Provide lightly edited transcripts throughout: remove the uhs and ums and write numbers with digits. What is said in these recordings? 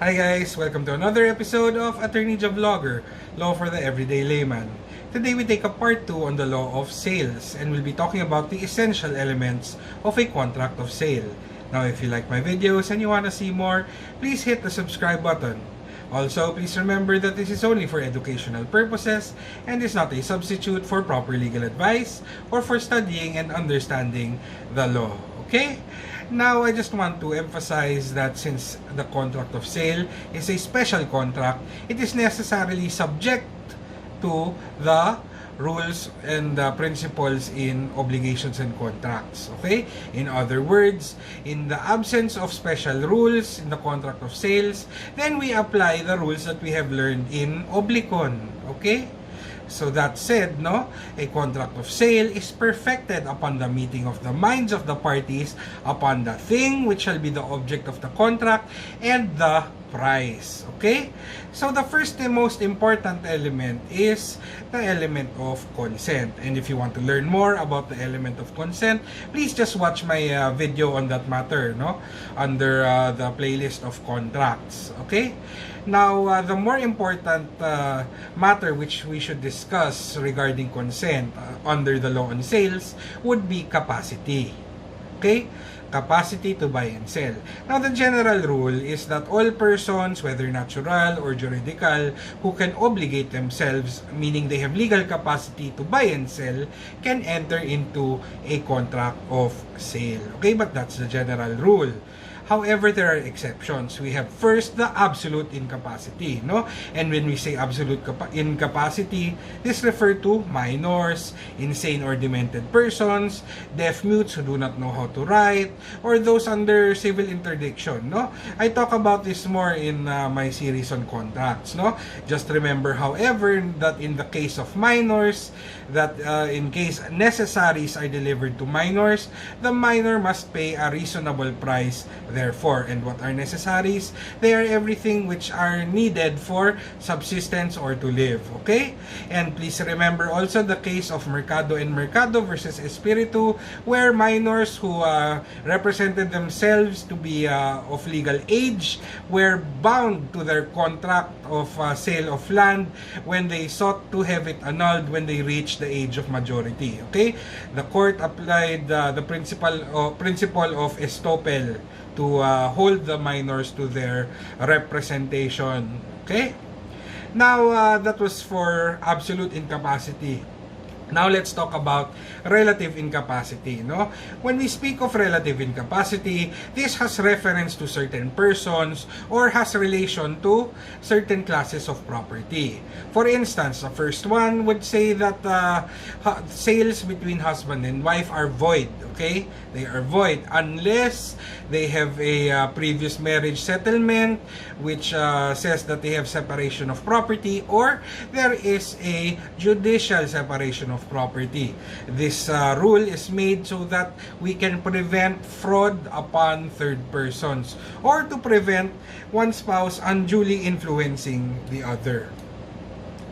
Hi guys! Welcome to another episode of Attorney Vlogger, Law for the Everyday Layman. Today we take a part 2 on the law of sales and we'll be talking about the essential elements of a contract of sale. Now if you like my videos and you want to see more, please hit the subscribe button. Also, please remember that this is only for educational purposes and is not a substitute for proper legal advice or for studying and understanding the law. Okay? Now, I just want to emphasize that since the contract of sale is a special contract, it is necessarily subject to the rules and principles in obligations and contracts. Okay? In other words, in the absence of special rules in the contract of sales, then we apply the rules that we have learned in oblicon. Okay? So that said, a contract of sale is perfected upon the meeting of the minds of the parties upon the thing which shall be the object of the contract and the price. Okay? So the first and most important element is the element of consent. And if you want to learn more about the element of consent, please just watch my video on that matter, under the playlist of contracts. Okay? Now, the more important matter which we should discuss regarding consent under the law on sales would be capacity. Okay? Capacity to buy and sell. Now, the general rule is that all persons, whether natural or juridical, who can obligate themselves, meaning they have legal capacity to buy and sell, can enter into a contract of sale. Okay? But that's the general rule. However, there are exceptions. We have first the absolute incapacity, And when we say absolute incapacity, this refers to minors, insane or demented persons, deaf mutes who do not know how to write, or those under civil interdiction, I talk about this more in my series on contracts, Just remember, however, that in the case of minors, that in case necessaries are delivered to minors, the minor must pay a reasonable price therefore. And what are necessaries? They are everything which are needed for subsistence or to live. Okay? And please remember also the case of Mercado and Mercado versus Espiritu, where minors who represented themselves to be of legal age were bound to their contract of sale of land when they sought to have it annulled when they reached the age of majority. Okay? The court applied the principle of estoppel to hold the minors to their representation. Okay? Now, that was for absolute incapacity. Now, let's talk about relative incapacity, When we speak of relative incapacity, this has reference to certain persons or has relation to certain classes of property. For instance, the first one would say that sales between husband and wife are void, okay? They are void unless they have a previous marriage settlement which says that they have separation of property or there is a judicial separation of property. This rule is made so that we can prevent fraud upon third persons or to prevent one spouse unduly influencing the other.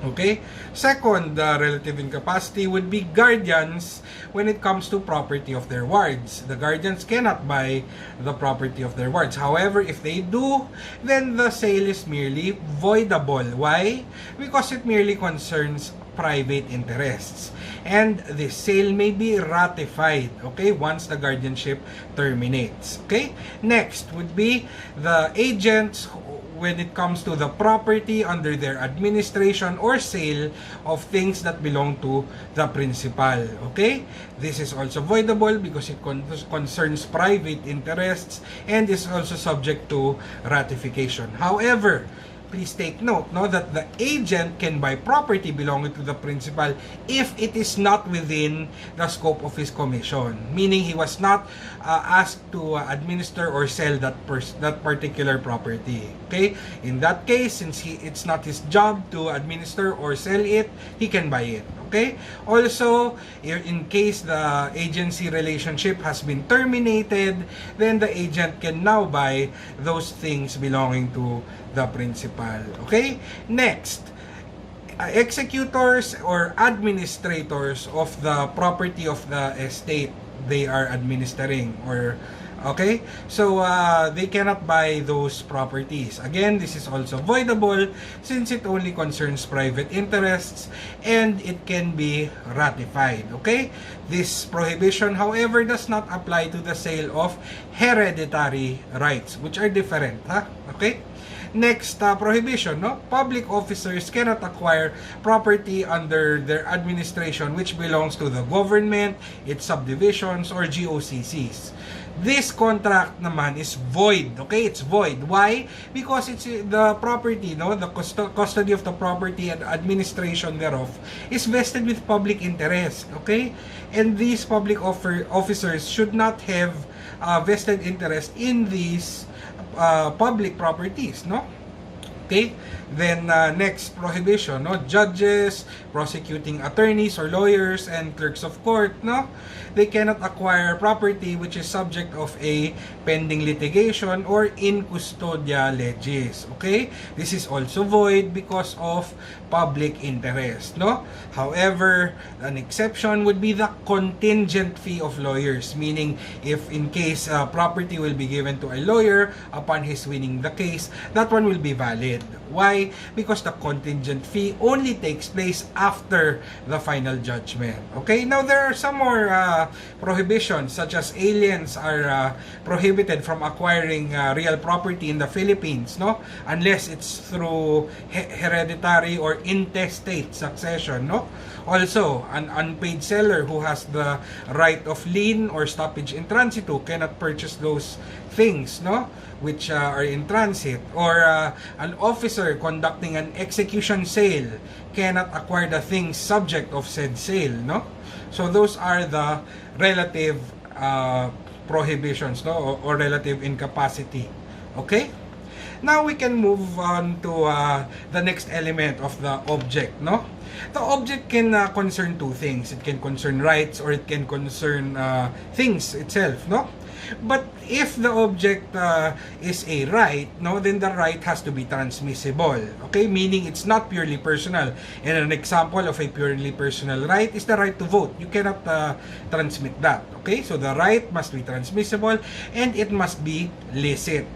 Okay? Second, the relative incapacity would be guardians when it comes to property of their wards. The guardians cannot buy the property of their wards. However, if they do, then the sale is merely voidable. Why? Because it merely concerns private interests. And the sale may be ratified, okay, once the guardianship terminates. Okay? Next would be the agents when it comes to the property under their administration or sale of things that belong to the principal. Okay? This is also voidable because it concerns private interests and is also subject to ratification. However, please take note that the agent can buy property belonging to the principal if it is not within the scope of his commission, meaning he was not asked to administer or sell that particular property. Okay? In that case, since it's not his job to administer or sell it, he can buy it. Okay? Also, in case the agency relationship has been terminated, then the agent can now buy those things belonging to the principal. Okay? Next, executors or administrators of the property of the estate they are administering or Okay? So, they cannot buy those properties. Again, this is also voidable since it only concerns private interests and it can be ratified. Okay? This prohibition, however, does not apply to the sale of hereditary rights, which are different. Okay? Next, prohibition, no? Public officers cannot acquire property under their administration which belongs to the government, its subdivisions, or GOCCs. This contract naman is void, okay? It's void. Why? Because it's the property, no? The custody of the property and administration thereof is vested with public interest, okay? And these public officers should not have vested interest in these public properties, no? Okay? Then next prohibition, no? Judges, prosecuting attorneys or lawyers, and clerks of court, no? They cannot acquire property which is subject of a pending litigation or in custodia legis. Okay? This is also void because of public interest, no? However, an exception would be the contingent fee of lawyers, meaning if in case property will be given to a lawyer upon his winning the case, that one will be valid. Why? Because the contingent fee only takes place after the final judgment. Okay? Now, there are some more prohibitions, such as aliens are prohibited from acquiring real property in the Philippines, no? Unless it's through hereditary or intestate succession, no? Also, an unpaid seller who has the right of lien or stoppage in transitu cannot purchase those things, no? Which are in transit. Or an officer conducting an execution sale cannot acquire the things subject of said sale, no? So those are the relative prohibitions, no? Or relative incapacity. Okay? Now we can move on to the next element of the object, no? The object can concern two things. It can concern rights or it can concern things itself, no? But if the object is a right, no, then the right has to be transmissible. Okay, meaning it's not purely personal. And an example of a purely personal right is the right to vote. You cannot transmit that. Okay, so the right must be transmissible and it must be licit.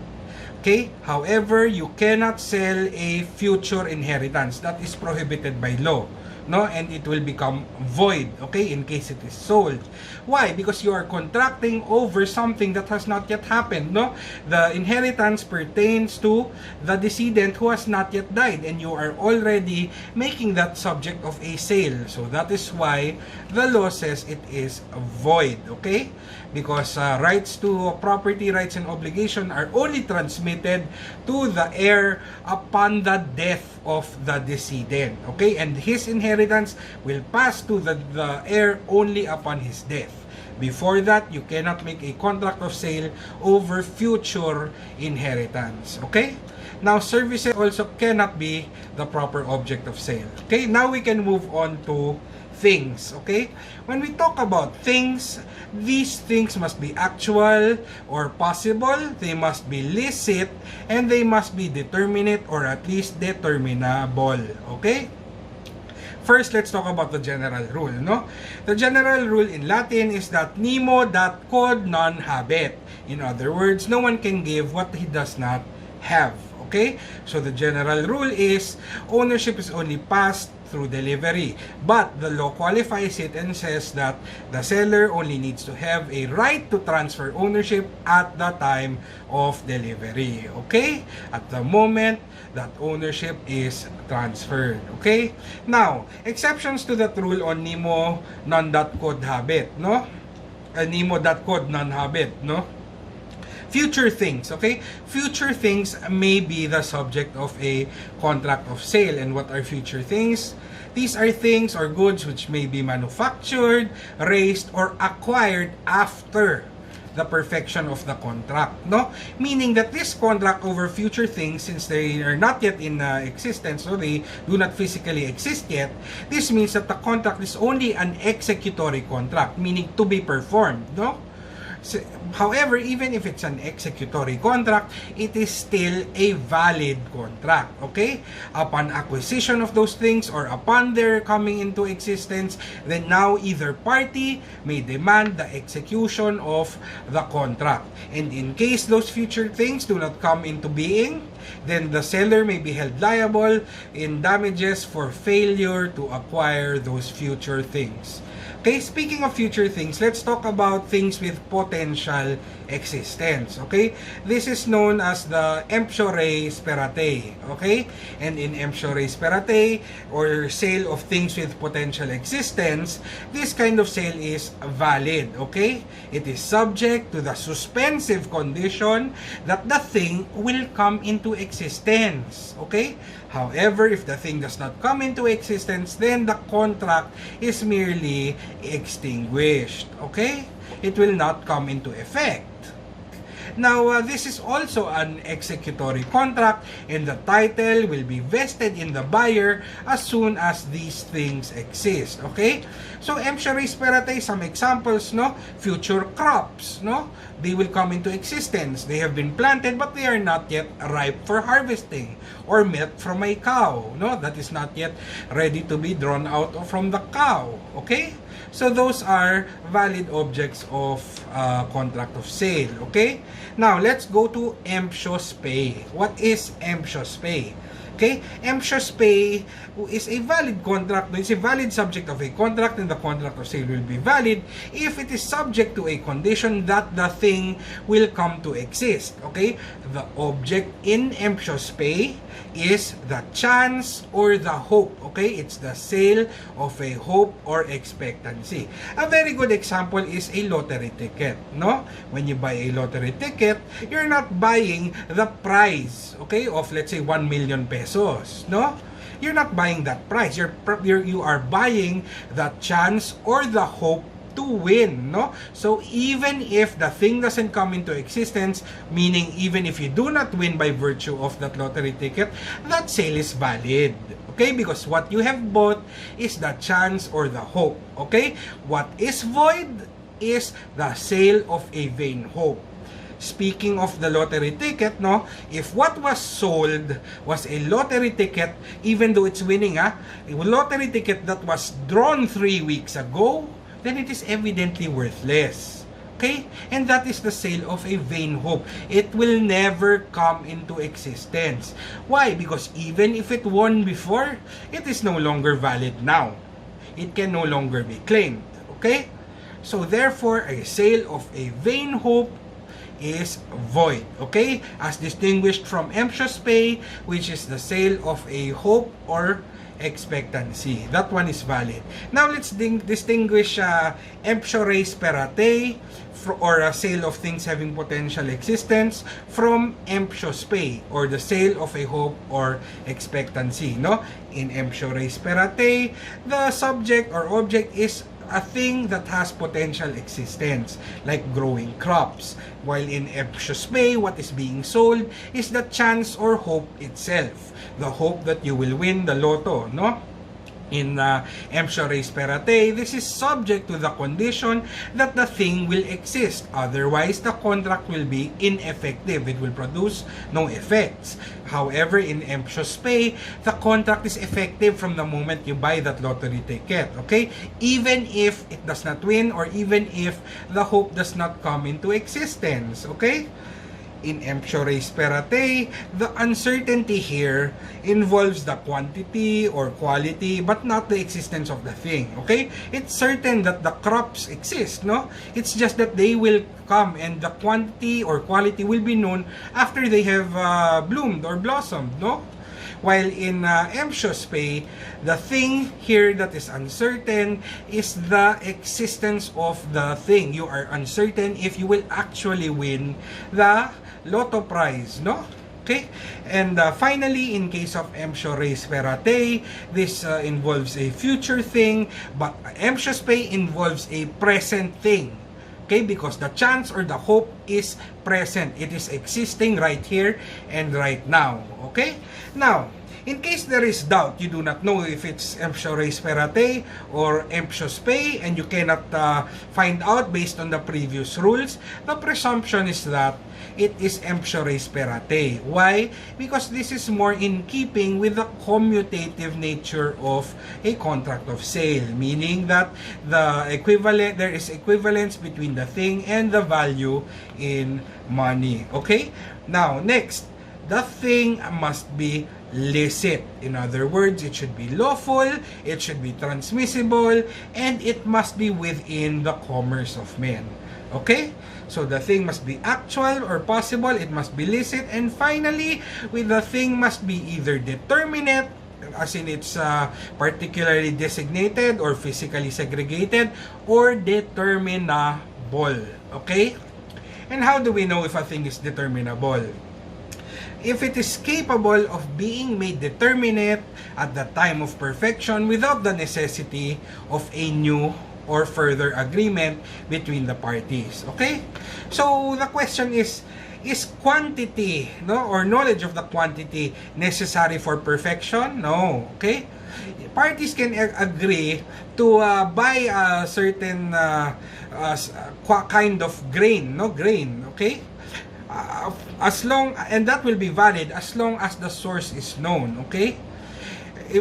Okay? However, you cannot sell a future inheritance. That is prohibited by law. No? And it will become void, okay, in case it is sold. Why? Because you are contracting over something that has not yet happened, no? The inheritance pertains to the decedent who has not yet died, and you are already making that subject of a sale. So that is why the law says it is void, okay? Because rights to property, rights and obligation are only transmitted to the heir upon the death of the decedent, okay? And his inheritance will pass to the heir only upon his death. Before that, you cannot make a contract of sale over future inheritance, okay? Now, services also cannot be the proper object of sale. Okay, now we can move on to things, okay? When we talk about things, these things must be actual or possible, they must be licit, and they must be determinate or at least determinable, okay? First, let's talk about the general rule, no? The general rule in Latin is that nemo dat quod non habet. In other words, no one can give what he does not have, okay? So the general rule is ownership is only passed through delivery. But the law qualifies it and says that the seller only needs to have a right to transfer ownership at the time of delivery. Okay? At the moment that ownership is transferred. Okay? Now, exceptions to that rule on nemo non dat quod habet, no? Nemo dat quod non habet, no? Future things, okay? Future things may be the subject of a contract of sale. And what are future things? These are things or goods which may be manufactured, raised, or acquired after the perfection of the contract, no? Meaning that this contract over future things, since they are not yet in existence, so they do not physically exist yet, this means that the contract is only an executory contract, meaning to be performed, no? However, even if it's an executory contract, it is still a valid contract, okay? Upon acquisition of those things or upon their coming into existence, then now either party may demand the execution of the contract. And in case those future things do not come into being, then the seller may be held liable in damages for failure to acquire those future things. Okay, speaking of future things, let's talk about things with potential existence. Okay, this is known as the empture speratae. Okay, and in empture speratae, or sale of things with potential existence, this kind of sale is valid. Okay, it is subject to the suspensive condition that the thing will come into existence. Okay, however, if the thing does not come into existence, then the contract is merely extinguished. Okay? It will not come into effect. Now, this is also an executory contract, and the title will be vested in the buyer as soon as these things exist. Okay? So, empture speratae, some examples, no? Future crops, no? They will come into existence. They have been planted, but they are not yet ripe for harvesting, or milk from a cow, no? That is not yet ready to be drawn out from the cow. Okay? So those are valid objects of contract of sale. Okay? Now, let's go to emptious pay. What is emptious pay? Okay? Emptious pay is a valid contract. It's a valid subject of a contract, and the contract of sale will be valid if it is subject to a condition that the thing will come to exist. Okay? The object in emptious pay is the chance or the hope. Okay? It's the sale of a hope or expectancy. A very good example is a lottery ticket. No? When you buy a lottery ticket, you're not buying the prize, okay, of let's say 1 million pesos. No? You're not buying that prize. You are buying the chance or the hope to win, no? So even if the thing doesn't come into existence, meaning even if you do not win by virtue of that lottery ticket, that sale is valid. Okay? Because what you have bought is the chance or the hope. Okay? What is void is the sale of a vain hope. Speaking of the lottery ticket, no, if what was sold was a lottery ticket, even though it's winning, a lottery ticket that was drawn 3 weeks ago, then it is evidently worthless. Okay? And that is the sale of a vain hope. It will never come into existence. Why? Because even if it won before, it is no longer valid now. It can no longer be claimed. Okay? So therefore, a sale of a vain hope is void, okay? As distinguished from emptious pay, which is the sale of a hope or expectancy. That one is valid. Now, let's distinguish empture speratae, or a sale of things having potential existence, from emptious pay, or the sale of a hope or expectancy, no? In empture speratae, the subject or object is a thing that has potential existence, like growing crops. While in emptious pay, what is being sold is the chance or hope itself. The hope that you will win the lotto, no? In empture speratae, this is subject to the condition that the thing will exist. Otherwise, the contract will be ineffective. It will produce no effects. However, in emptious pay, the contract is effective from the moment you buy that lottery ticket. Okay? Even if it does not win, or even if the hope does not come into existence. Okay? In empture speratae, the uncertainty here involves the quantity or quality, but not the existence of the thing. Okay? It's certain that the crops exist, no? It's just that they will come, and the quantity or quality will be known after they have bloomed or blossomed, no? While in emptious pay, the thing here that is uncertain is the existence of the thing. You are uncertain if you will actually win the lotto prize, no? Okay? And finally, in case of empture speratae, this involves a future thing, but emptious pay involves a present thing. Okay? Because the chance or the hope is present. It is existing right here and right now. Okay? Now, In case there is doubt, you do not know if it's emptio res perate or emptio spe, and you cannot find out based on the previous rules, the presumption is that it is emptio res perate. Why? Because this is more in keeping with the commutative nature of a contract of sale, meaning that there is equivalence between the thing and the value in money. Okay? Now, next, the thing must be licit. In other words, it should be lawful, it should be transmissible, and it must be within the commerce of men. Okay? So the thing must be actual or possible, it must be licit, and finally, the thing must be either determinate, as in it's particularly designated or physically segregated, or determinable. Okay? And how do we know if a thing is determinable? If it is capable of being made determinate at the time of perfection without the necessity of a new or further agreement between the parties. Okay? So the question is quantity, no, or knowledge of the quantity necessary for perfection? No. Okay? Parties can agree to buy a certain kind of grain, okay? As long, and that will be valid as long as the source is known, okay?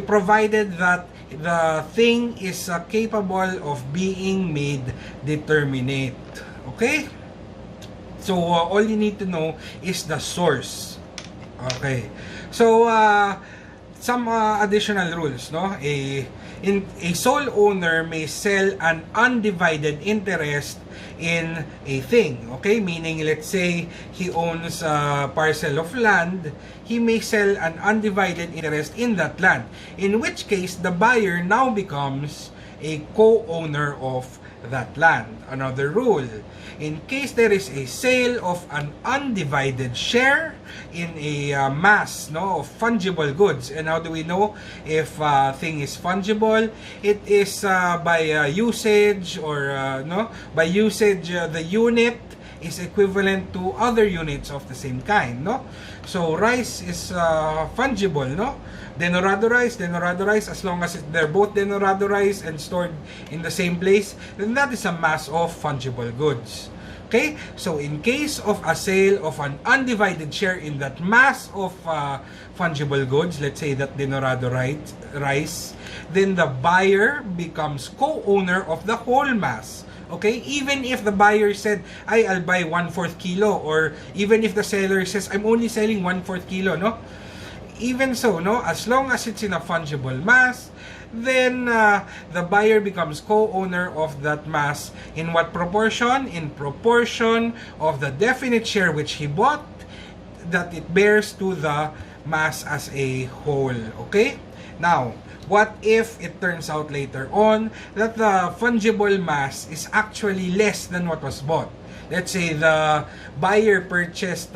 Provided that the thing is capable of being made determinate, okay? So all you need to know is the source. Okay, so some additional rules, no? A sole owner may sell an undivided interest in a thing, okay? Meaning, let's say he owns a parcel of land, he may sell an undivided interest in that land, in which case the buyer now becomes a co-owner of that land. Another rule, in case there is a sale of an undivided share in a mass, no, of fungible goods. And how do we know if a thing is fungible? It is by usage, or by usage, the unit is equivalent to other units of the same kind, no? So rice is fungible, no? Denorado rice, as long as they're both denorado rice and stored in the same place, then that is a mass of fungible goods. Okay? So in case of a sale of an undivided share in that mass of fungible goods, let's say that denorado rice, then the buyer becomes co-owner of the whole mass. Okay? Even if the buyer said, I'll buy 1/4 kilo, or even if the seller says, I'm only selling 1/4 kilo, no? Even so, no, as long as it's in a fungible mass, then the buyer becomes co-owner of that mass. In what proportion? In proportion of the definite share which he bought, that it bears to the mass as a whole. Okay? Now, what if it turns out later on that the fungible mass is actually less than what was bought? Let's say the buyer purchased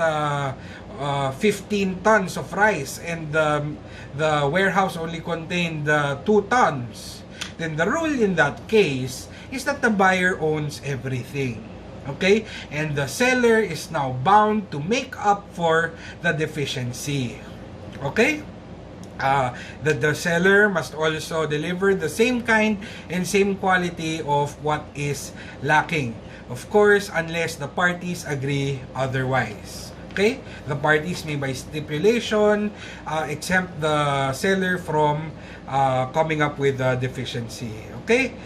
15 tons of rice and the warehouse only contained 2 tons. Then the rule in that case is that the buyer owns everything. Okay? And the seller is now bound to make up for the deficiency. Okay? The seller must also deliver the same kind and same quality of what is lacking. Of course, unless the parties agree otherwise. Okay? The parties may by stipulation exempt the seller from coming up with a deficiency. Okay?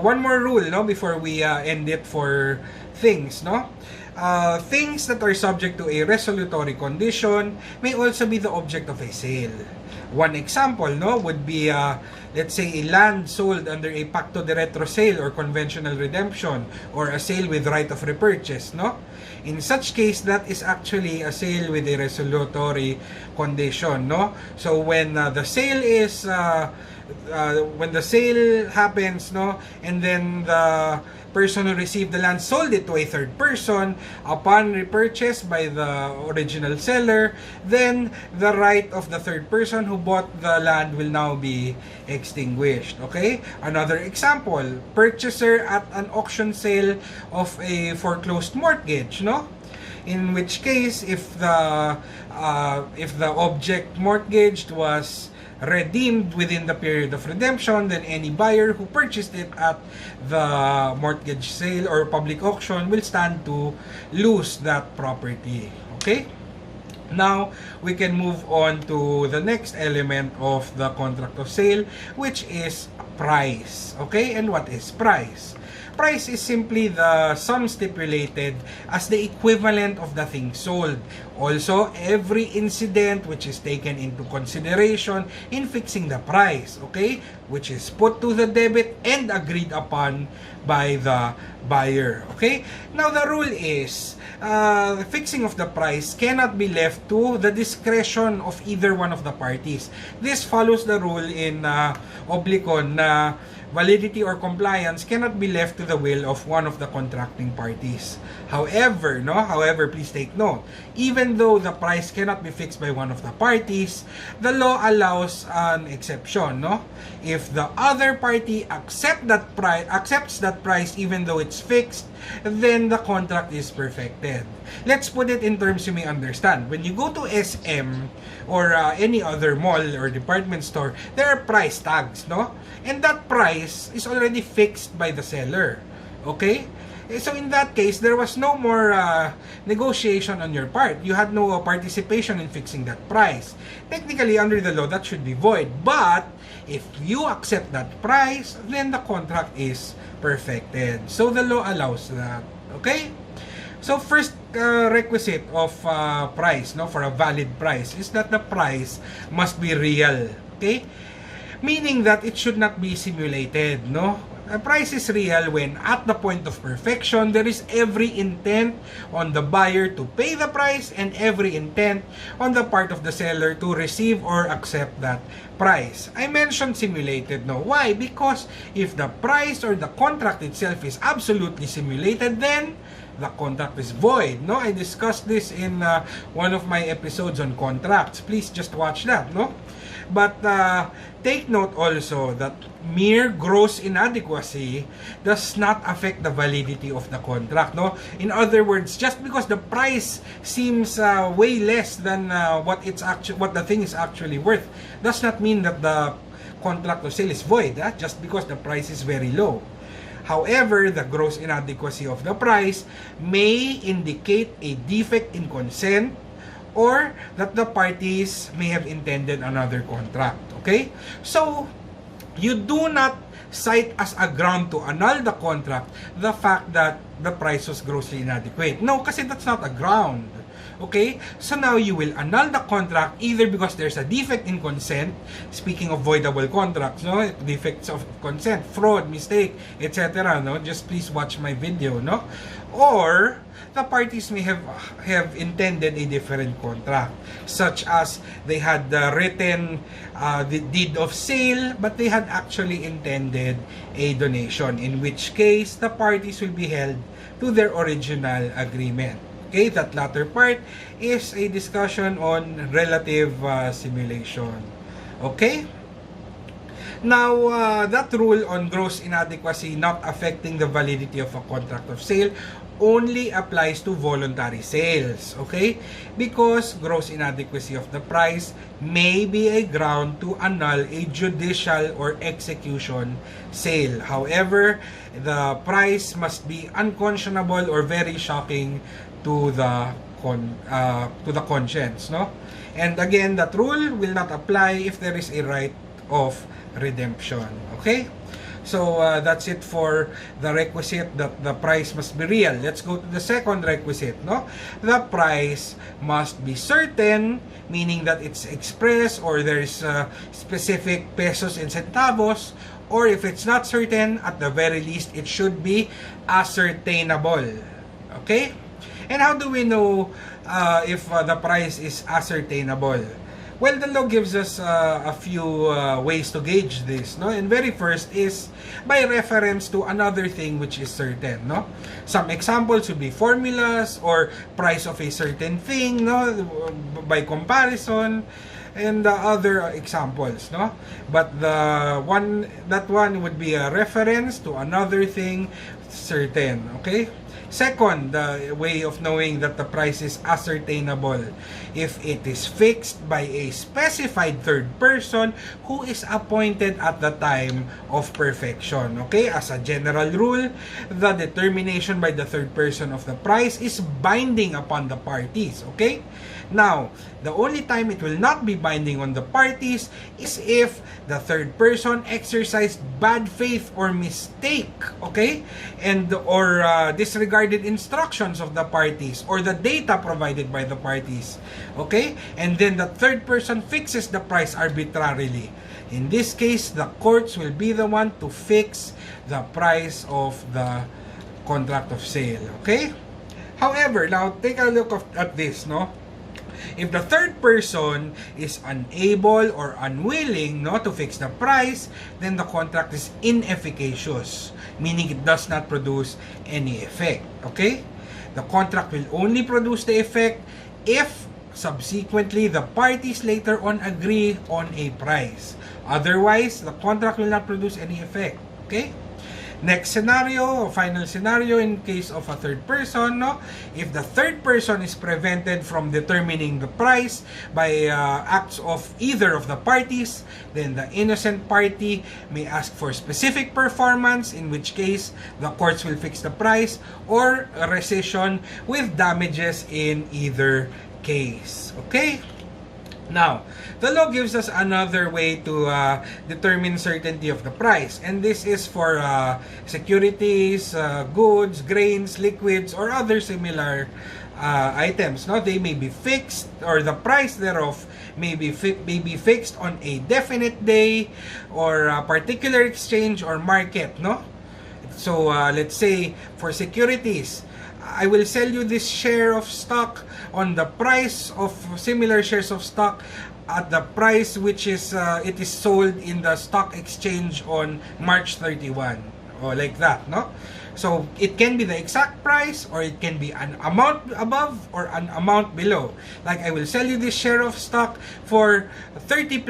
One more rule, no, before we end it for things, no? Things that are subject to a resolutory condition may also be the object of a sale. One example, no, would be let's say a land sold under a pacto de retro sale or conventional redemption, or a sale with right of repurchase, no? In such case, that is actually a sale with a resolutory condition, no? So when the sale is when the sale happens, no, and then the person who received the land sold it to a third person upon repurchase by the original seller, then the right of the third person who bought the land will now be extinguished. Okay? Another example, purchaser at an auction sale of a foreclosed mortgage, no? In which case, if the object mortgaged was redeemed within the period of redemption, then any buyer who purchased it at the mortgage sale or public auction will stand to lose that property. Okay? Now, we can move on to the next element of the contract of sale, which is price. Okay? And what is price? Price is simply the sum stipulated as the equivalent of the thing sold. Also, every incident which is taken into consideration in fixing the price, okay, which is put to the debit and agreed upon by the buyer. Okay? Now, the rule is, the fixing of the price cannot be left to the discretion of either one of the parties. This follows the rule in Oblicon na validity or compliance cannot be left to the will of one of the contracting parties. However, please take note, even though the price cannot be fixed by one of the parties, the law allows an exception, no? If the other party accepts that price even though it's fixed, then the contract is perfected. Let's put it in terms you may understand. When you go to SM or any other mall or department store, there are price tags, no? And that price is already fixed by the seller. Okay? So in that case, there was no more negotiation on your part. You had no participation in fixing that price. Technically, under the law, that should be void. But if you accept that price, then the contract is perfected. So the law allows that. Okay? So first requisite of price, no, for a valid price is that the price must be real. Okay? Meaning that it should not be simulated, no? A price is real when at the point of perfection, there is every intent on the buyer to pay the price and every intent on the part of the seller to receive or accept that price. I mentioned simulated, no? Why? Because if the price or the contract itself is absolutely simulated, then the contract is void, no? I discussed this in one of my episodes on contracts. Please just watch that, no? But take note also that mere gross inadequacy does not affect the validity of the contract, no? In other words, just because the price seems way less than what the thing is actually worth, does not mean that the contract of sale is void, just because the price is very low. However, the gross inadequacy of the price may indicate a defect in consent or that the parties may have intended another contract. Okay? So, you do not cite as a ground to annul the contract the fact that the price was grossly inadequate. No, kasi that's not a ground. Okay? So now you will annul the contract either because there's a defect in consent, speaking of voidable contracts, no? Defects of consent, fraud, mistake, etc. No? Just please watch my video, no? Or the parties may have intended a different contract, such as they had written the deed of sale, but they had actually intended a donation, in which case the parties will be held to their original agreement. Okay, that latter part is a discussion on relative simulation. Okay? Now, that rule on gross inadequacy not affecting the validity of a contract of sale only applies to voluntary sales. Okay? Because gross inadequacy of the price may be a ground to annul a judicial or execution sale. However, the price must be unconscionable or very shocking to the conscience, no? And again, that rule will not apply if there is a right of redemption. Okay? So that's it for the requisite that the price must be real. Let's go to the second requisite, no? The price must be certain, meaning that it's express or there is specific pesos and centavos, or if it's not certain, at the very least it should be ascertainable. Okay? And how do we know if the price is ascertainable? Well, the law gives us a few ways to gauge this, no? And very first is by reference to another thing which is certain, no? Some examples would be formulas or price of a certain thing, no? By comparison, and other examples, no? But that one would be a reference to another thing certain, okay? Second, the way of knowing that the price is ascertainable, if it is fixed by a specified third person who is appointed at the time of perfection. Okay, as a general rule, the determination by the third person of the price is binding upon the parties. Okay, now the only time it will not be binding on the parties is if the third person exercised bad faith or mistake, okay, and or disregarded instructions of the parties or the data provided by the parties, okay, and then the third person fixes the price arbitrarily. In this case, the courts will be the one to fix the price of the contract of sale. Okay, however, now take a look at this, no. If the third person is unable or unwilling, no, to fix the price, then the contract is inefficacious, meaning it does not produce any effect. Okay, the contract will only produce the effect if subsequently the parties later on agree on a price. Otherwise, the contract will not produce any effect. Okay, next scenario, final scenario, in case of a third person, no, if the third person is prevented from determining the price by acts of either of the parties, then the innocent party may ask for specific performance, in which case the courts will fix the price, or a rescission with damages in either case. Okay, now the law gives us another way to determine certainty of the price, and this is for securities, goods, grains, liquids, or other similar items. No, they may be fixed, or the price thereof may be fixed on a definite day or a particular exchange or market. No, so let's say for securities, I will sell you this share of stock on the price of similar shares of stock at the price which is it is sold in the stock exchange on March 31, or like that, no? So it can be the exact price, or it can be an amount above or an amount below. Like, I will sell you this share of stock for 30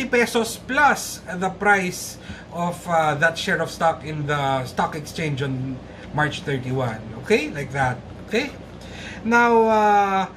pesos plus the price of that share of stock in the stock exchange on March 31. Okay, like that. Okay, now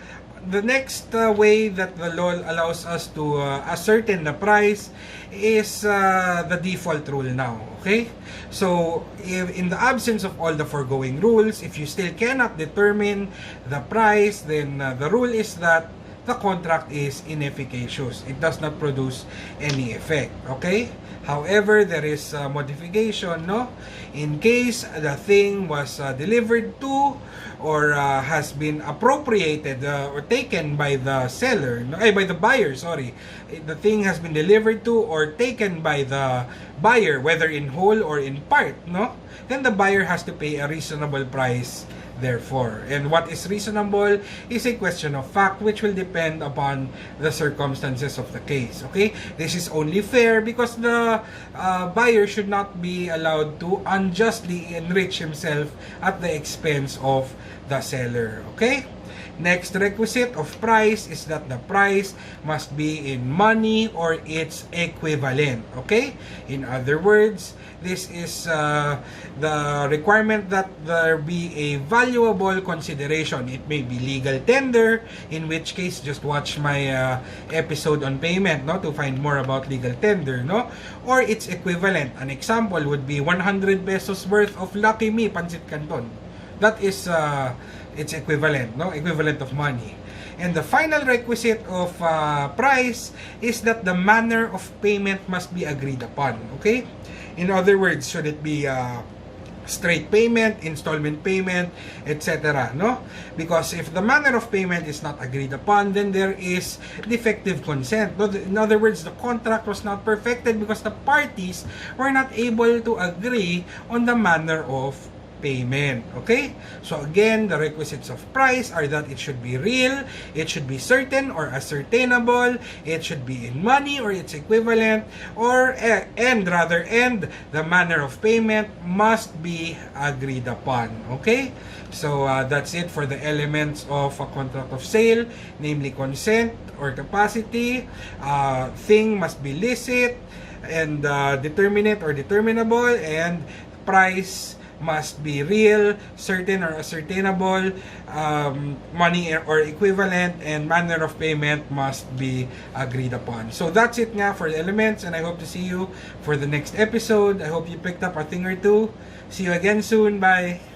the next way that the law allows us to ascertain the price is the default rule now. Okay, so if in the absence of all the foregoing rules, if you still cannot determine the price, then the rule is that the contract is inefficacious. It does not produce any effect. Okay, however, there is a modification, no? In case the thing was delivered to, or has been appropriated or taken by the seller, no? By the buyer, sorry. The thing has been delivered to or taken by the buyer, whether in whole or in part, no? Then the buyer has to pay a reasonable price, therefore. And what is reasonable is a question of fact, which will depend upon the circumstances of the case. Okay, this is only fair because the buyer should not be allowed to unjustly enrich himself at the expense of the seller. Okay, next requisite of price is that the price must be in money or its equivalent. Okay, in other words, this is the requirement that there be a valuable consideration. It may be legal tender, in which case just watch my episode on payment, no, to find more about legal tender, no, or its equivalent. An example would be 100 pesos worth of Lucky Me Pancit Canton. That is its equivalent, no, equivalent of money. And the final requisite of price is that the manner of payment must be agreed upon. Okay, in other words, should it be straight payment, installment payment, etc. No? Because if the manner of payment is not agreed upon, then there is defective consent. In other words, the contract was not perfected because the parties were not able to agree on the manner of payment. Okay, so again, the requisites of price are that it should be real, it should be certain or ascertainable, it should be in money or its equivalent, or and the manner of payment must be agreed upon. Okay, so that's it for the elements of a contract of sale, namely consent or capacity, thing must be licit, and determinate or determinable, and price must be real, certain or ascertainable, money or equivalent, and manner of payment must be agreed upon. So that's it nga for the elements, and I hope to see you for the next episode. I hope you picked up a thing or two. See you again soon. Bye!